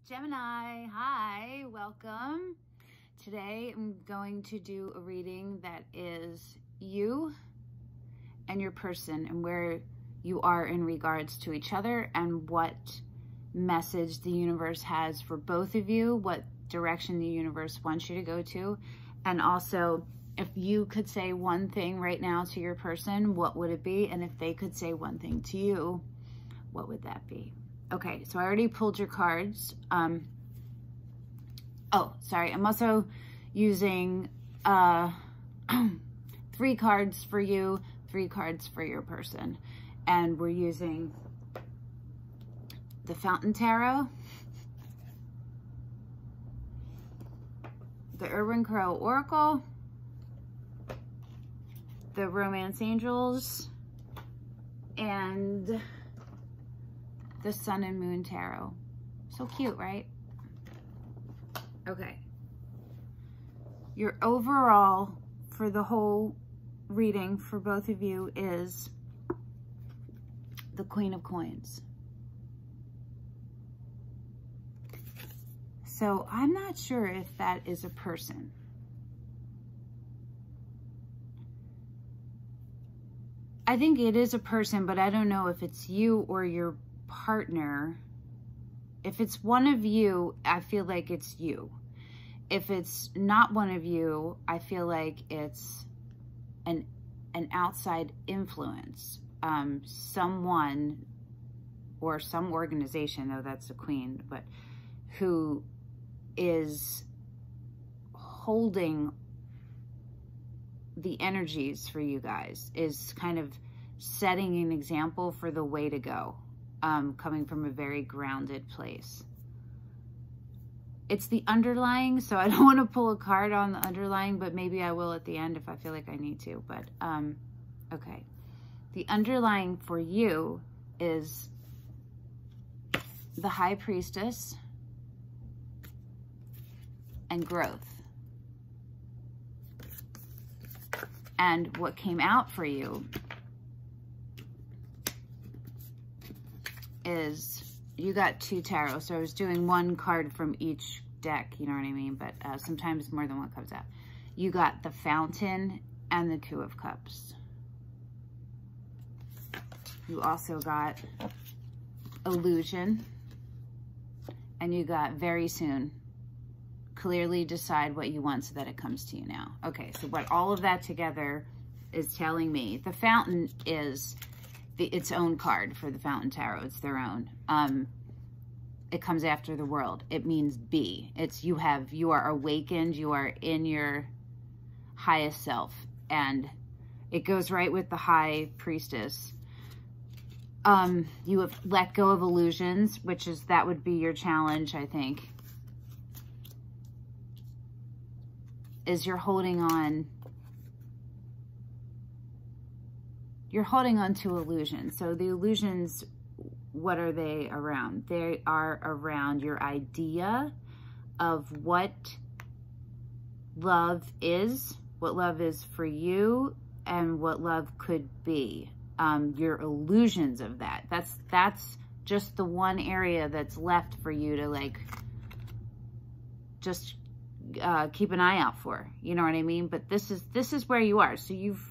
Gemini, hi, welcome. Today I'm going to do a reading that is you and your person and where you are in regards to each other and what message the universe has for both of you, what direction the universe wants you to go to, and also if you could say one thing right now to your person, what would it be? And if they could say one thing to you, what would that be? Okay, so I already pulled your cards. Oh, sorry, I'm also using 3 cards for you, 3 cards for your person. And we're using the Fountain Tarot, the Urban Crow Oracle, the Romance Angels, and the Sun and Moon Tarot. So cute, right? Okay. Your overall for the whole reading for both of you is the Queen of Coins. So I'm not sure if that is a person. I think it is a person, but I don't know if it's you or your partner. If it's one of you, I feel like it's you. If it's not one of you, I feel like it's an outside influence. Someone or some organization, though that's the Queen, but who is holding the energies for you guys, is kind of setting an example for the way to go, coming from a very grounded place. It's the underlying, so I don't want to pull a card on the underlying, but maybe I will at the end if I feel like I need to. But okay, the underlying for you is the High Priestess and growth. And what came out for you is you got 2 tarot. So I was doing 1 card from each deck, you know what I mean? But sometimes more than one comes out. You got the Fountain and the 2 of Cups. You also got Illusion. And you got Very Soon. Clearly decide what you want so that it comes to you now. Okay, so what all of that together is telling me, the Fountain is its own card for the Fountain Tarot. It's their own. It comes after the World. It means be. It's you are awakened. You are in your highest self. And it goes right with the High Priestess. You have let go of illusions, that would be your challenge, I think. Is you're holding on to illusions. So the illusions, what are they around? They are around your idea of what love is for you, and what love could be. Your illusions of that. That's just the one area that's left for you to like just keep an eye out for, you know what I mean? But this is where you are. So you've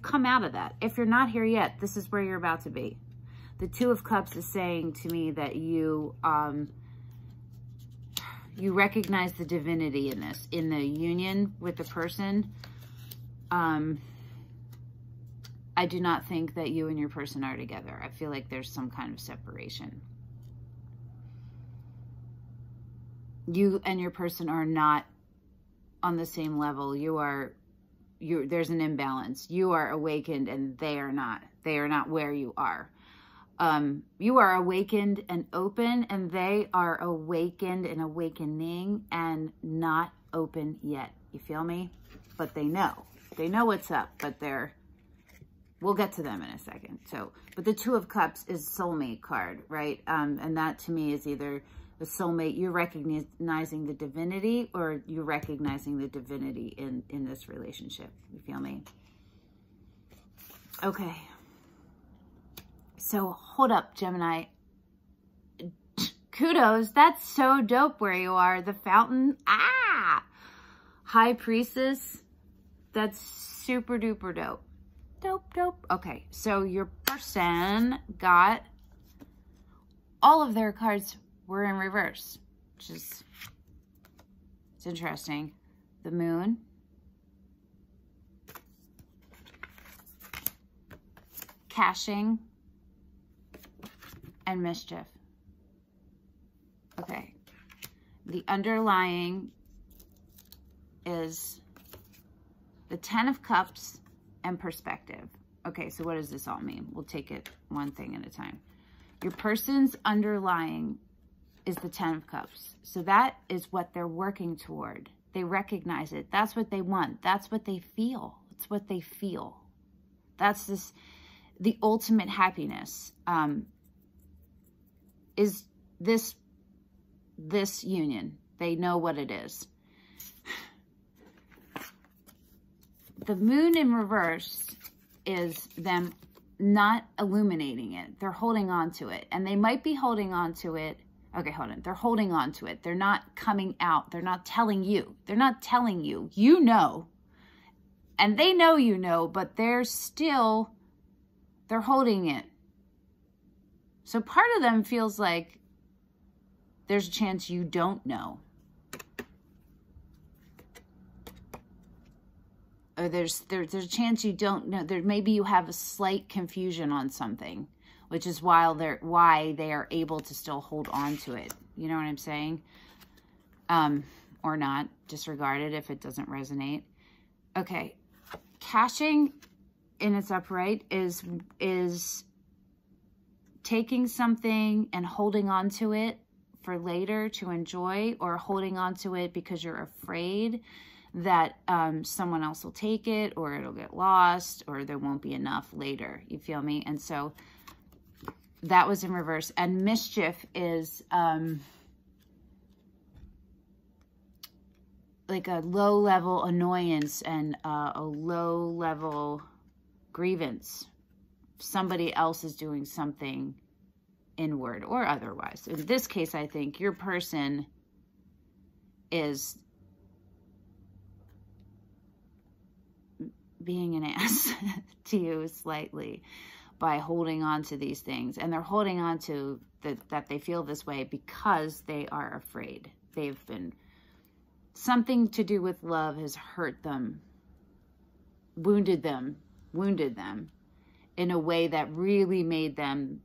come out of that. If you're not here yet, this is where you're about to be. The 2 of Cups is saying to me that you recognize the divinity in this, in the union with the person. I do not think that you and your person are together. I feel like there's some kind of separation. You and your person are not on the same level. There's an imbalance. You are awakened and they are not. They are not where you are. You are awakened and open, and they are awakened and awakening and not open yet. You feel me? But they know. They know what's up, but we'll get to them in a second. So, but the 2 of Cups is soulmate card, right? And that to me is either the soulmate, you're recognizing the divinity, or you're recognizing the divinity in this relationship. You feel me? Okay. So hold up, Gemini. Kudos. That's so dope where you are. The Fountain. Ah! High Priestess. That's super duper dope. Dope, dope. Okay, so your person got all of their cards were in reverse, which is, it's interesting. The Moon. Caching. And Mischief. Okay. The underlying is the Ten of Cups and Perspective. Okay, so what does this all mean? We'll take it one thing at a time. Your person's underlying is the Ten of Cups. So that is what they're working toward. They recognize it. That's what they want. That's what they feel. It's what they feel. That's the ultimate happiness. Is this union. They know what it is. The Moon in reverse is them not illuminating it. They're holding on to it. And they might be holding on to it. Okay, hold on. They're holding on to it. They're not coming out. They're not telling you. They're not telling you. You know. And they know you know, but they're holding it. So part of them feels like there's a chance you don't know. Or there's a chance you don't know. Maybe you have a slight confusion on something, which is why they are able to still hold on to it. You know what I'm saying? Or not. Disregard it if it doesn't resonate. Okay. Caching in its upright is taking something and holding on to it for later to enjoy, or holding on to it because you're afraid that someone else will take it, or it'll get lost, or there won't be enough later. You feel me? And so that was in reverse. And Mischief is like a low-level annoyance and a low-level grievance. Somebody else is doing something inward or otherwise. In this case, I think your person is being an ass to you slightly by holding on to these things. And they're holding on to that they feel this way because they are afraid. They've been, something to do with love has hurt them, wounded them in a way that really made them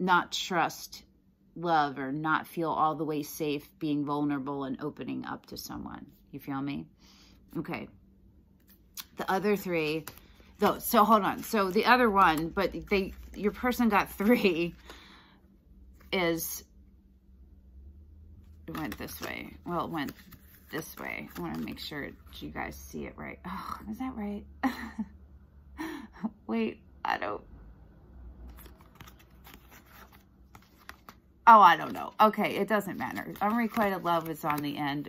not trust love or not feel all the way safe being vulnerable and opening up to someone. You feel me? Okay. The other three, though, so hold on. So the other one, but your person got three, is, it went this way. Well, it went this way. I want to make sure you guys see it right. Oh, is that right? Wait, I don't know. Okay, it doesn't matter. Unrequited love is on the end.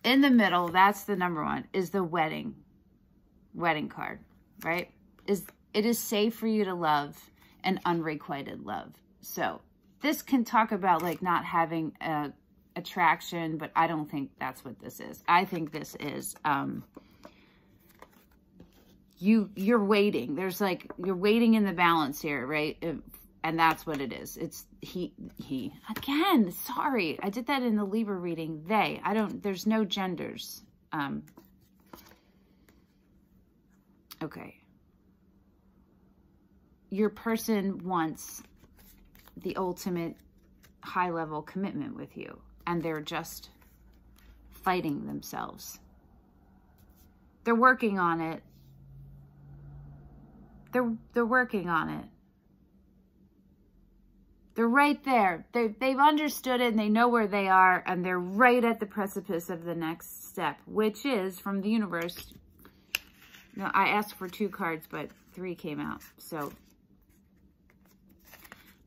In the middle, that's the number one, is the wedding card, right? It is safe for you to love an unrequited love. So this can talk about like not having attraction, but I don't think that's what this is. I think this is you're waiting. There's like, you're waiting in the balance here, right? And that's what it is. It's he. Again, sorry. I did that in the Libra reading. They. There's no genders. Okay. Your person wants the ultimate high-level commitment with you, and they're just fighting themselves. They're working on it. They're working on it. They're right there. They've understood it and they know where they are, and they're right at the precipice of the next step, which is from the universe. No, I asked for 2 cards, but 3 came out. So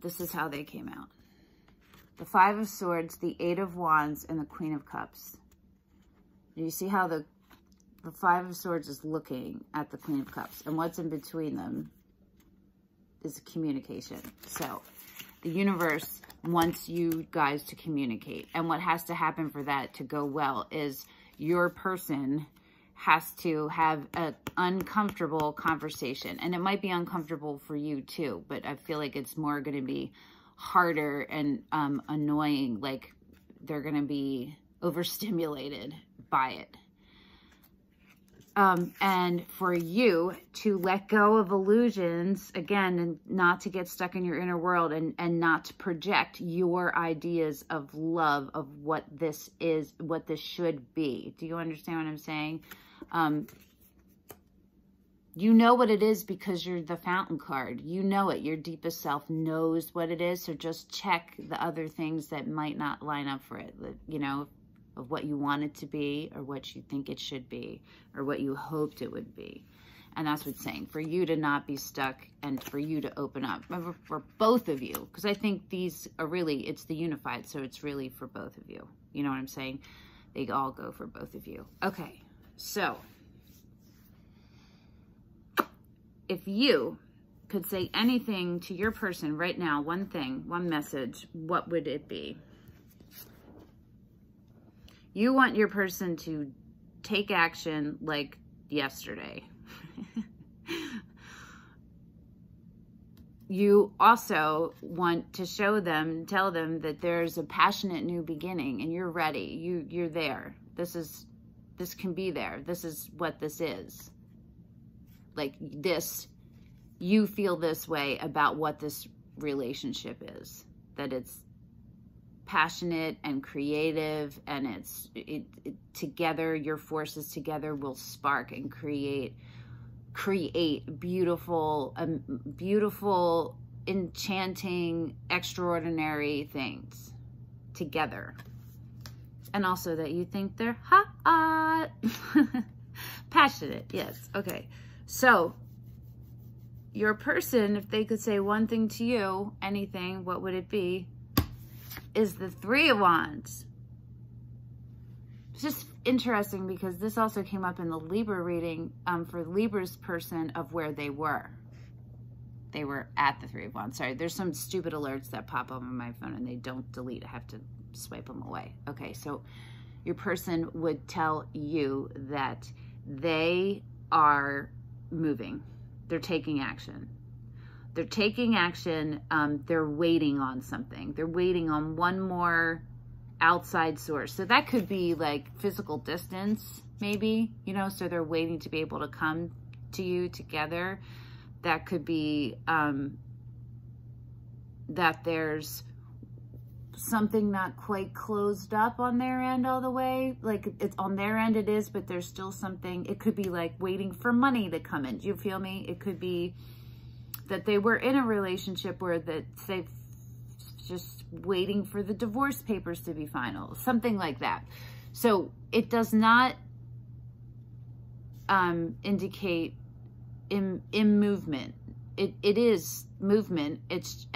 this is how they came out. The 5 of Swords, the 8 of Wands, and the Queen of Cups. You see how the 5 of Swords is looking at the Queen of Cups, and what's in between them is communication. So the universe wants you guys to communicate. And what has to happen for that to go well is your person has to have an uncomfortable conversation. And it might be uncomfortable for you too, but I feel like it's more going to be harder and annoying. Like they're going to be overstimulated by it. And for you to let go of illusions, again, and not to get stuck in your inner world and not to project your ideas of love, of what this is, what this should be. Do you understand what I'm saying? You know what it is because you're the fountain card. You know it. Your deepest self knows what it is. So just check the other things that might not line up for it, you know, of what you want it to be or what you think it should be or what you hoped it would be. And that's what's saying, for you to not be stuck and for you to open up for both of you. Because I think these are really, it's the unified, so it's really for both of you. You know what I'm saying? They all go for both of you. Okay, so if you could say anything to your person right now, one thing, one message, what would it be? You want your person to take action like yesterday. You also want to show them, tell them that there's a passionate new beginning and you're ready. You're there. This can be there. This is what this is. Like this, you feel this way about what this relationship is. That it's passionate and creative, and it's together, your forces together will spark and create beautiful, beautiful, enchanting, extraordinary things together. And also that you think they're hot. Passionate, yes. Okay, so your person, if they could say one thing to you, anything, what would it be? Is the Three of Wands. It's just interesting because this also came up in the Libra reading for Libra's person of where they were. They were at the Three of Wands. Sorry, there's some stupid alerts that pop up on my phone and they don't delete. I have to swipe them away. Okay, so your person would tell you that they are moving. They're taking action. They're taking action. They're waiting on something. They're waiting on one more outside source. So that could be like physical distance, maybe, you know, so they're waiting to be able to come to you together. That could be that there's something not quite closed up on their end all the way. Like it's on their end it is, but there's still something. It could be like waiting for money to come in. Do you feel me? It could be that they were in a relationship where that say just waiting for the divorce papers to be final, something like that. So it does not indicate in movement. It is movement. It's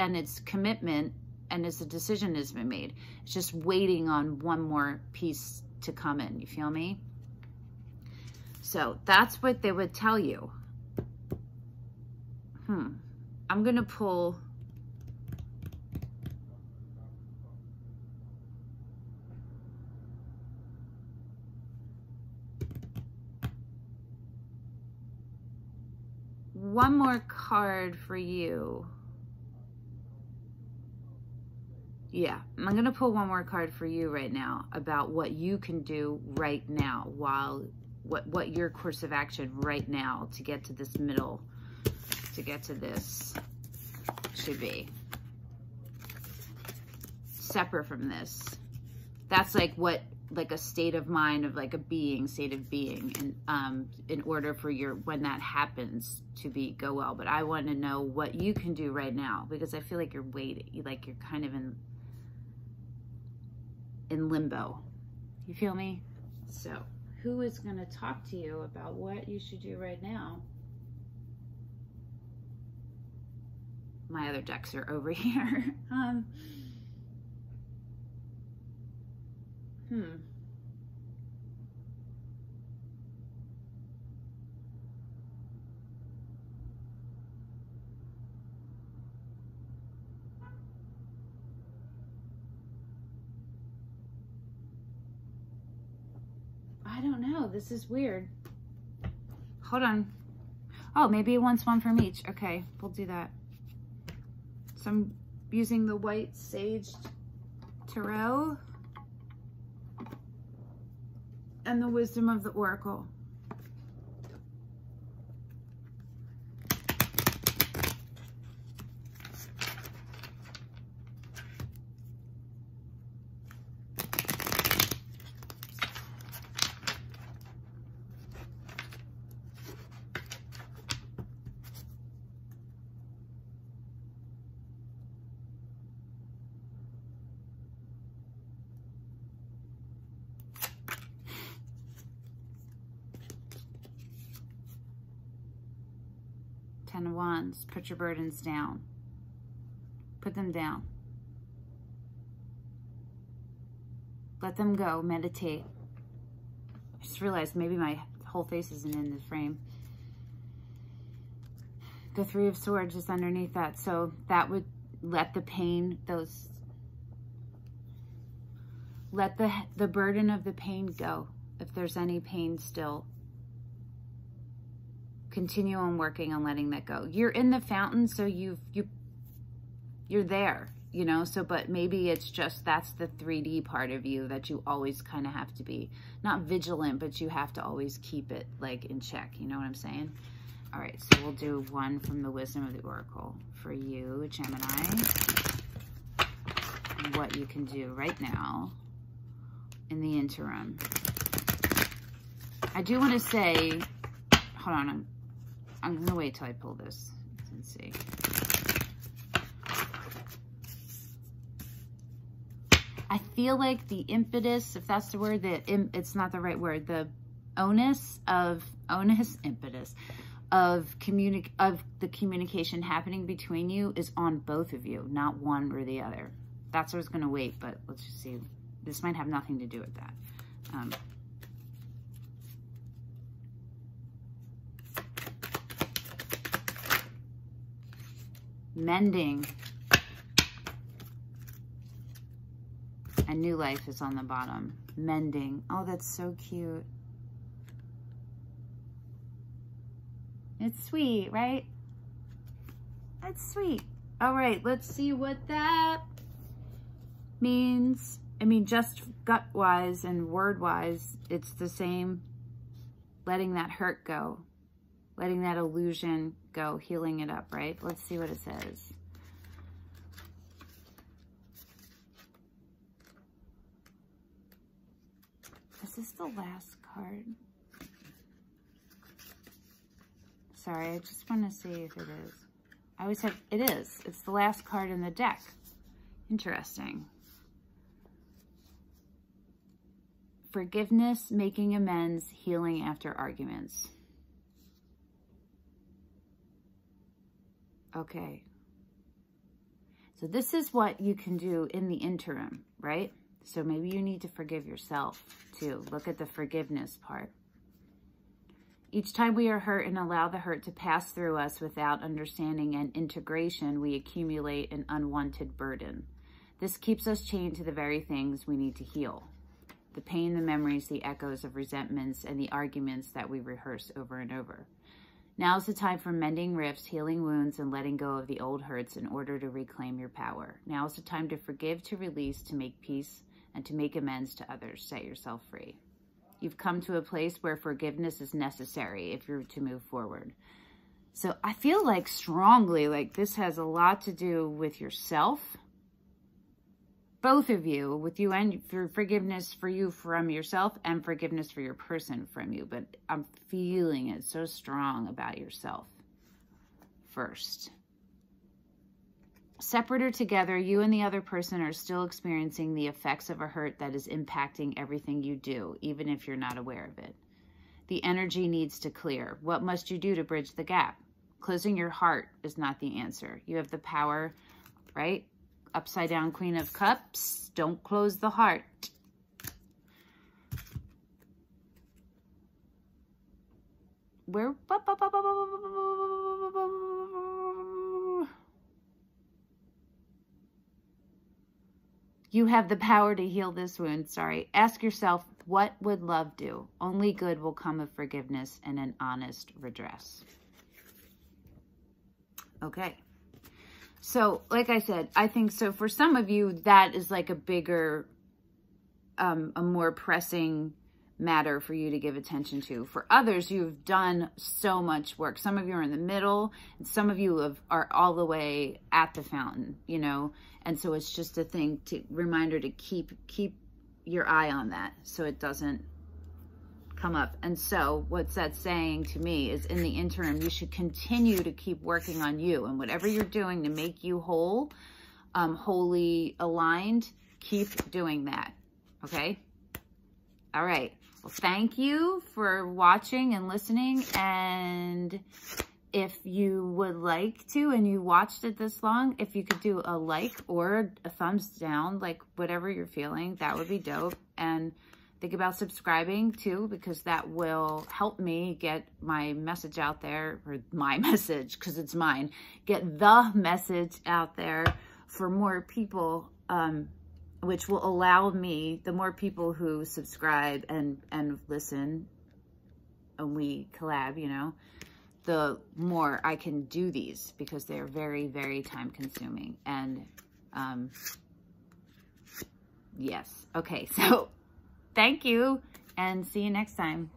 commitment, and it's a decision has been made. It's just waiting on one more piece to come in. You feel me? So that's what they would tell you. I'm going to pull one more card for you. Yeah, I'm going to pull one more card for you right now about what you can do right now, while what your course of action right now to get to this middle, to get to this should be. Separate from this. That's like what, like a state of mind of like a being, state of being, and in order for your, when that happens to go well. But I want to know what you can do right now, because I feel like you're waiting, like you're kind of in limbo. You feel me? So who is going to talk to you about what you should do right now? My other decks are over here. don't know. This is weird. Hold on. Oh, maybe it wants one from each. Okay, we'll do that. So I'm using the white sage tarot and the wisdom of the oracle. Ten of Wands, put your burdens down. Put them down. Let them go, meditate. I just realized maybe my whole face isn't in the frame. The Three of Swords is underneath that, so that would let the pain, let the burden of the pain go, if there's any pain still. Continue on working on letting that go. You're in the fountain, so you're there, you know, so, but maybe it's just, that's the 3D part of you that you always kind of have to be, not vigilant, but you have to always keep it like in check. You know what I'm saying? All right, so we'll do one from the wisdom of the oracle for you, Gemini. And what you can do right now in the interim. I do want to say, hold on, I'm going to wait till I pull this and see. I feel like the impetus, if that's the word, it's not the right word, the impetus of the communication happening between you is on both of you, not one or the other. That's what I was going to wait, but let's just see. This might have nothing to do with that. Mending. A new life is on the bottom. Mending. Oh, that's so cute. It's sweet, right? That's sweet. All right, let's see what that means. I mean, just gut-wise and word-wise, it's the same. Letting that hurt go. Letting that illusion go, healing it up, right? Let's see what it says. Is this the last card? Sorry, I just want to see if it is. I always have, it is. It's the last card in the deck. Interesting. Forgiveness, making amends, healing after arguments. Okay. So this is what you can do in the interim, right? So maybe you need to forgive yourself too. Look at the forgiveness part. Each time we are hurt and allow the hurt to pass through us without understanding and integration, we accumulate an unwanted burden. This keeps us chained to the very things we need to heal. The pain, the memories, the echoes of resentments, and the arguments that we rehearse over and over. Now is the time for mending rifts, healing wounds, and letting go of the old hurts in order to reclaim your power. Now is the time to forgive, to release, to make peace, and to make amends to others. Set yourself free. You've come to a place where forgiveness is necessary if you're to move forward. So I feel like strongly, like this has a lot to do with yourself. Both of you, with you and for forgiveness for you from yourself and forgiveness for your person from you. But I'm feeling it so strong about yourself first. Separate or together, you and the other person are still experiencing the effects of a hurt that is impacting everything you do, even if you're not aware of it. The energy needs to clear. What must you do to bridge the gap? Closing your heart is not the answer. You have the power, right? Upside down Queen of Cups. Don't close the heart. Where? You have the power to heal this wound. Sorry. Ask yourself, what would love do? Only good will come of forgiveness and an honest redress. Okay. So, like I said, I think so for some of you, that is like a bigger, a more pressing matter for you to give attention to. For others, you've done so much work. Some of you are in the middle, and some of you are all the way at the fountain, you know, and so it's just a thing to reminder to keep your eye on that so it doesn't come up. And so what's that saying to me is, in the interim, you should continue to keep working on you, and whatever you're doing to make you whole, wholly aligned, keep doing that. Okay. All right. Well, thank you for watching and listening. And if you would like to, and you watched it this long, if you could do a like or a thumbs down, like whatever you're feeling, that would be dope. And think about subscribing too, because that will help me get my message out there, or my message, because it's mine, get the message out there for more people, which will allow me, the more people who subscribe and listen, and we collab, you know, the more I can do these, because they're very, very time consuming. And yes. Okay. So thank you, and see you next time.